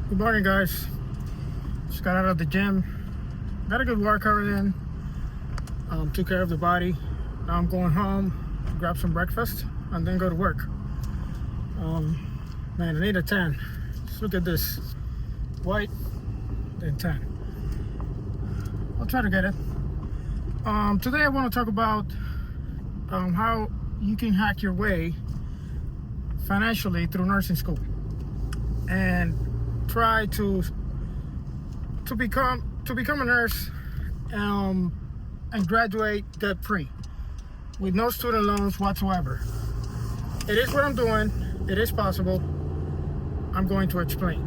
Good morning, guys. Just got out of the gym. Got a good workout in. Took care of the body. Now I'm going home, grab some breakfast, and then go to work. Man, I need a tan. Just look at this. White and tan. I'll try to get it. Today I want to talk about how you can hack your way financially through nursing school and try to become a nurse and graduate debt free with no student loans whatsoever. It is what I'm doing. It is possible. I'm going to explain.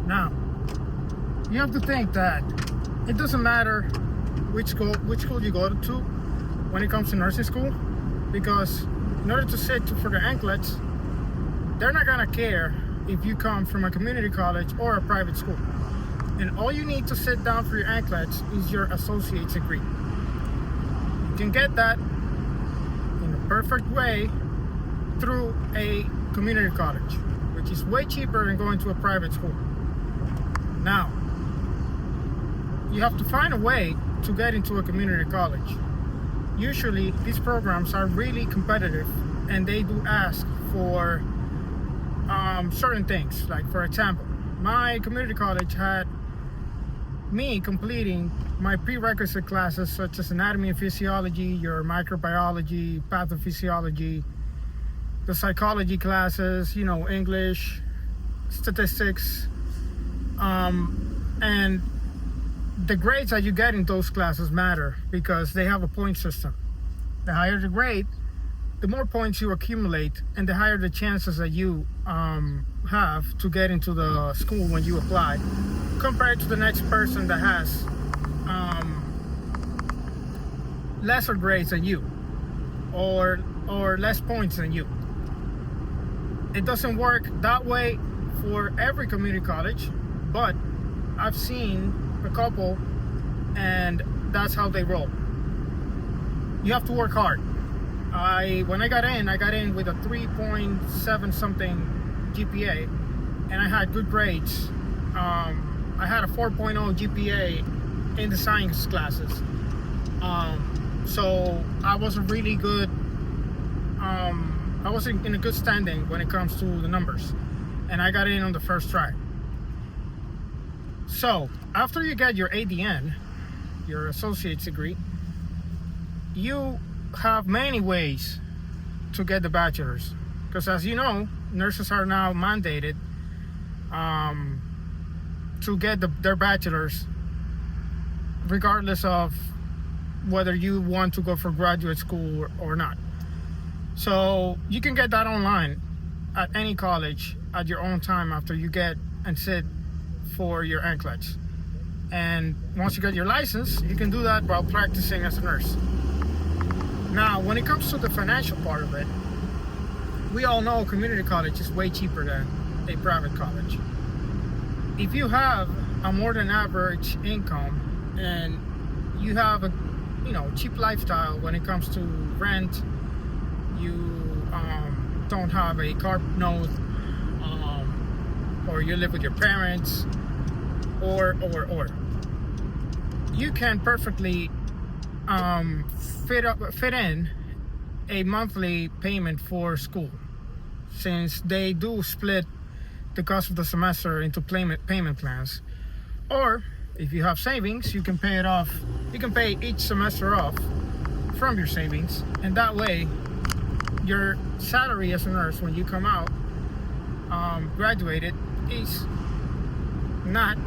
Now, you have to think that it doesn't matter which school you go to when it comes to nursing school, because in order to sit for the anklets, they're not gonna care if you come from a community college or a private school. And all you need to sit down for your anklets is your associate's degree. You can get that in a perfect way through a community college, which is way cheaper than going to a private school. Now, you have to find a way to get into a community college. Usually, these programs are really competitive, and they do ask for certain things. Like, for example, my community college had me completing my prerequisite classes such as anatomy and physiology, your microbiology, pathophysiology, the psychology classes, English, statistics, and the grades that you get in those classes matter because they have a point system. The higher the grade, the more points you accumulate, and the higher the chances that you have to get into the school when you apply, compared to the next person that has lesser grades than you, or less points than you. It doesn't work that way for every community college, but I've seen a couple, and that's how they roll. You have to work hard. When I got in with a 3.7 something GPA, and I had good grades. I had a 4.0 GPA in the science classes. So I wasn't really good. I wasn't in a good standing when it comes to the numbers, and I got in on the first try. So after you get your ADN, your associate's degree, you have many ways to get the bachelor's, because as you know, nurses are now mandated to get their bachelor's regardless of whether you want to go for graduate school or not. So you can get that online at any college at your own time after you get and sit for your anklets. And once you get your license, you can do that while practicing as a nurse. Now, when it comes to the financial part of it, we all know community college is way cheaper than a private college. If you have a more than average income and you have a cheap lifestyle when it comes to rent, you don't have a car note, or you live with your parents, or you can perfectly fit in a monthly payment for school, since they do split the cost of the semester into payment plans. Or if you have savings, you can pay it off. You can pay each semester off from your savings, and that way your salary as a nurse when you come out graduated is not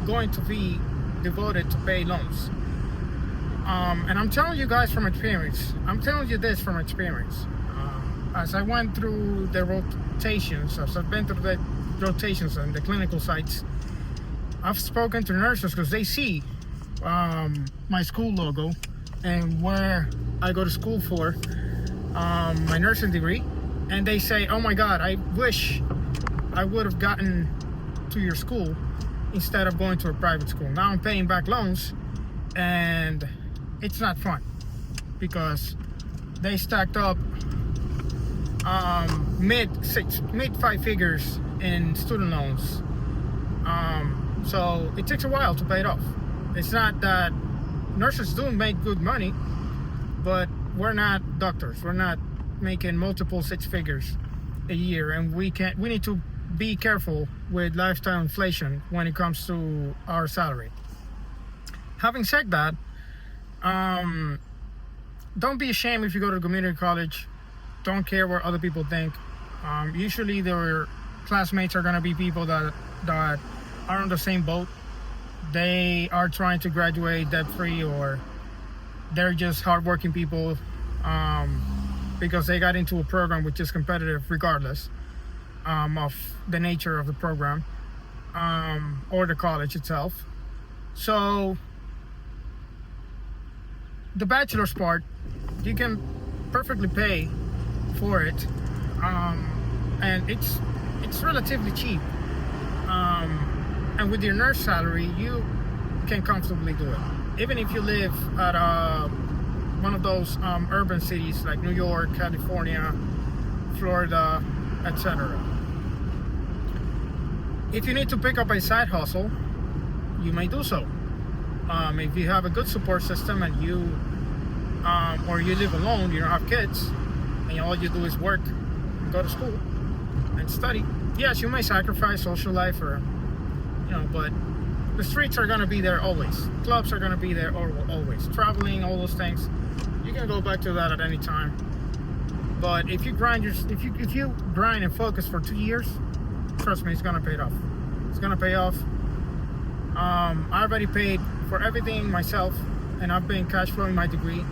going to be devoted to pay loans. And I'm telling you guys from experience. I'm telling you this from experience. As I went through the rotations, as I've been through the rotations and the clinical sites, I've spoken to nurses because they see my school logo and where I go to school for my nursing degree, and they say, "Oh my God, I wish I would have gotten to your school instead of going to a private school. Now I'm paying back loans, and it's not fun because they stacked up mid five figures in student loans So it takes a while to pay it off. It's not that nurses do make good money, but we're not doctors. We're not making multiple six figures a year, and we need to be careful with lifestyle inflation when it comes to our salary. Having said that, don't be ashamed if you go to community college. Don't care what other people think. Usually their classmates are going to be people that are on the same boat. They are trying to graduate debt-free, or they're just hardworking people because they got into a program which is competitive regardless of the nature of the program or the college itself. So the bachelor's part, you can perfectly pay for it, and it's relatively cheap, and with your nurse salary you can comfortably do it, even if you live at one of those urban cities like New York, California, Florida, etc. If you need to pick up a side hustle, you may do so. If you have a good support system and or you live alone, you don't have kids, and all you do is work and go to school and study, yes, you may sacrifice social life, or but the streets are going to be there always. Clubs are going to be there always. Traveling, all those things, you can go back to that at any time. But if you grind and focus for 2 years, trust me, it's going to pay off. It's going to pay off. I already paid for everything myself, and I've been cash flowing my degree.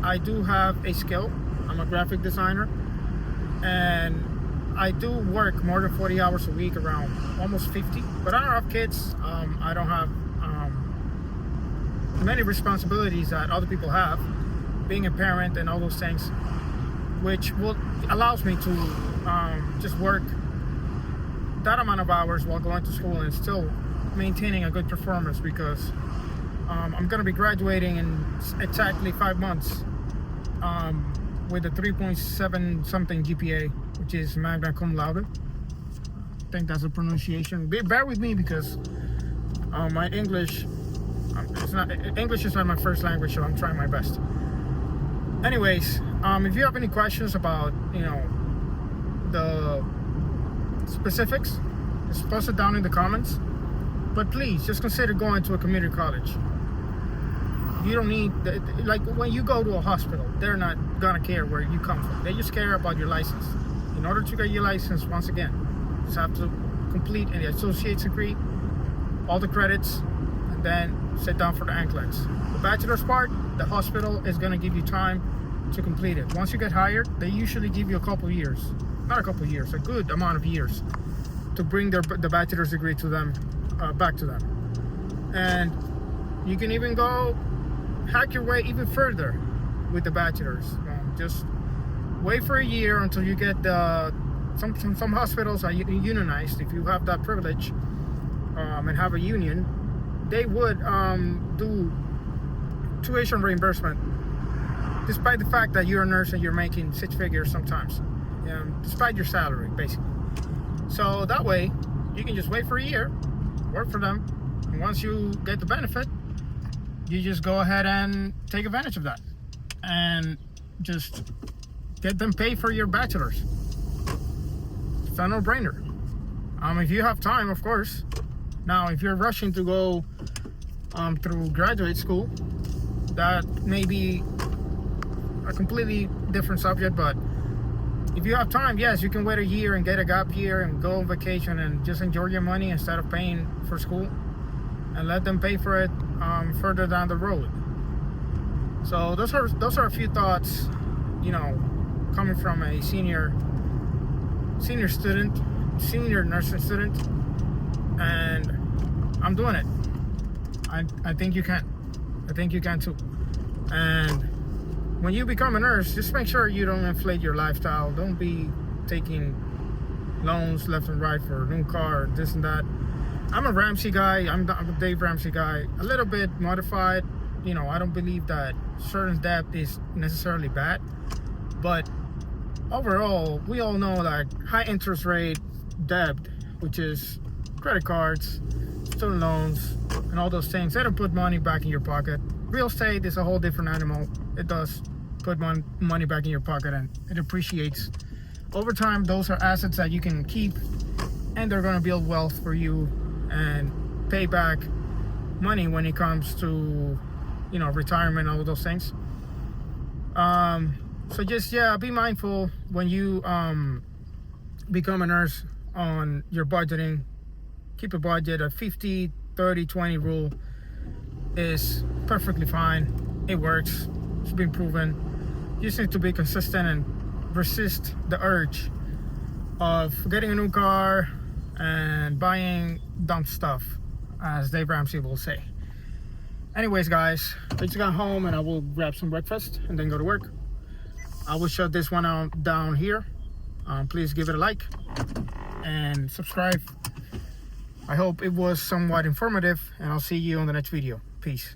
I do have a skill. I'm a graphic designer, and I do work more than 40 hours a week, around almost 50. But I don't have kids. I don't have many responsibilities that other people have, being a parent and all those things, which allows me to just work that amount of hours while going to school and still maintaining a good performance, because I'm going to be graduating in exactly 5 months with a 3.7 something GPA, which is magna cum laude. I think that's the pronunciation. Bear with me, because my English is not my first language, so I'm trying my best. Anyways, if you have any questions about the specifics, just post it down in the comments. But please, just consider going to a community college. You don't need, like when you go to a hospital, they're not gonna care where you come from. They just care about your license. In order to get your license, once again, you just have to complete an associate's degree, all the credits, and then sit down for the NCLEX. The bachelor's part, the hospital is gonna give you time to complete it. Once you get hired, they usually give you a couple years, not a couple years, a good amount of years to bring the bachelor's degree to them, back to them. And you can even go hack your way even further with the bachelor's. Just wait for a year until you get some hospitals are unionized. If you have that privilege and have a union, they would do tuition reimbursement, despite the fact that you're a nurse and you're making six figures sometimes, despite your salary, basically. So that way you can just wait for a year, work for them, and once you get the benefit, you just go ahead and take advantage of that and just get them paid for your bachelor's. It's a no-brainer. If you have time, of course. Now, if you're rushing to go through graduate school, that may be a completely different subject, but if you have time, yes, you can wait a year and get a gap year and go on vacation and just enjoy your money instead of paying for school, and let them pay for it further down the road. So those are a few thoughts, coming from a senior nursing student, and I'm doing it. I think you can. I think you can too. And when you become a nurse, just make sure you don't inflate your lifestyle. Don't be taking loans left and right for a new car, this and that. I'm a Ramsey guy. I'm a Dave Ramsey guy. A little bit modified. I don't believe that certain debt is necessarily bad. But overall, we all know that high interest rate debt, which is credit cards, student loans, and all those things. They don't put money back in your pocket. Real estate is a whole different animal. It does put money back in your pocket, and it appreciates over time. Those are assets that you can keep, and they're going to build wealth for you and pay back money when it comes to, you know, retirement, all of those things. So just, yeah, be mindful when you become a nurse on your budgeting. Keep a budget. A 50, 30, 20 rule is perfectly fine. It works. It's been proven. You just need to be consistent and resist the urge of getting a new car and buying dumb stuff, as Dave Ramsey will say. Anyways, guys, I just got home and I will grab some breakfast and then go to work. I will shut this one out down here. Please give it a like and subscribe. I hope it was somewhat informative, and I'll see you on the next video. Peace.